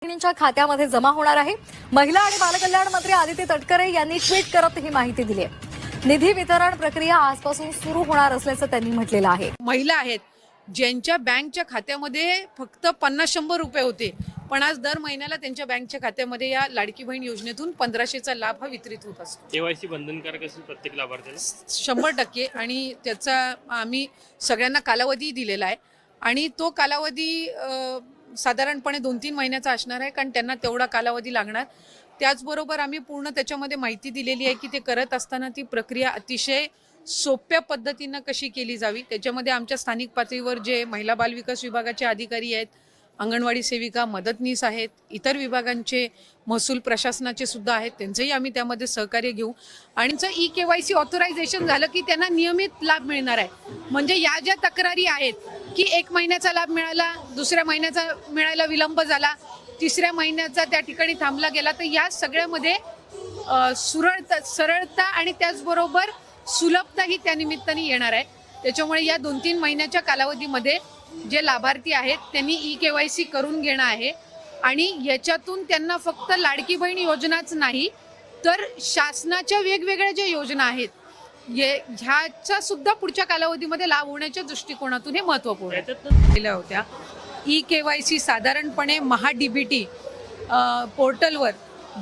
बहिणींच्या खात्यामध्ये जमा होणार आहे। महिला आणि बालकल्याण मंत्री आदिती तटकरे यांनी ट्विट करत ही माहिती दिली आहे। निधी वितरण प्रक्रिया आजपासून सुरू होणार असल्याचं त्यांनी म्हटलेलं आहे। महिला आहेत ज्यांच्या बँकच्या खात्यामध्ये फक्त 50-100 रुपये होते, पण आज दर महिन्याला त्यांच्या बँकच्या खात्यामध्ये या लाडकी बहीण योजनेतून 1500चा लाभ हा वितरित होत असतो। केवायसी बंधनकारक असेल प्रत्येक लाभार्थ्याला 100% आणि त्याचा आम्ही सगळ्यांना कालावधी दिलेला आहे आणि तो कालावधी साधारणपणे 2-3 महिन्याचा असणार आहे, कारण त्यांना तेवढा कालावधी लागणार। त्याचबरोबर आम्ही पूर्ण त्याच्यामध्ये माहिती दिलेली आहे की ते करत असताना ती प्रक्रिया अतिशय सोप्या पद्धतीनं कशी केली जावी। त्याच्यामध्ये आमच्या स्थानिक पातळीवर जे महिला बाल विकास विभागाचे अधिकारी आहेत, अंगणवाडी सेविका, मदतनीस आहेत, इतर विभागांचे महसूल प्रशासनाचे सुद्धा आहेत, त्यांचंही आम्ही त्यामध्ये सहकार्य घेऊ आणि ई-केवायसी ऑथरायझेशन झालं की त्यांना नियमित लाभ मिळणार आहे। म्हणजे या ज्या तक्रारी आहेत की 1 महिन्याचा लाभ मिळाला, दुसऱ्या महिन्याचा मिळायला विलंब झाला, तिसऱ्या महिन्याचा त्या ठिकाणी थांबला गेला, तर या सगळ्यामध्ये सरळता आणि त्याचबरोबर सुलभता ही त्या निमित्ताने येणार आहे। त्याच्यामुळे या 2-3 महिन्याच्या कालावधीमध्ये जे लाभार्थी आहेत त्यांनी ई-केवायसी करून घेणं आहे आणि याच्यातून त्यांना फक्त लाडकी बहीण योजनाच नाही तर शासनाच्या वेगवेगळ्या ज्या योजना आहेत ह्याचा सुद्धा पुढच्या कालावधीमध्ये लाभ होण्याच्या दृष्टिकोनातून हे महत्त्वपूर्ण केल्या होत्या। ई-केवायसी साधारणपणे महा-डीबीटी पोर्टलवर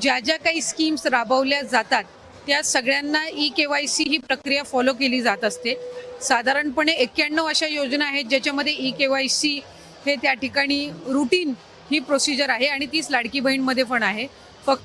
ज्या ज्या काही स्कीम्स राबवल्या जातात त्या सगळ्यांना ई-केवायसी ही प्रक्रिया फॉलो केली जात असते। साधारणपणे 91 अशा योजना आहेत ज्याच्यामध्ये ई-केवायसी हे त्या ठिकाणी रुटीन ही प्रोसिजर आहे आणि तीच लाडकी बहीणमध्ये पण आहे। फक्त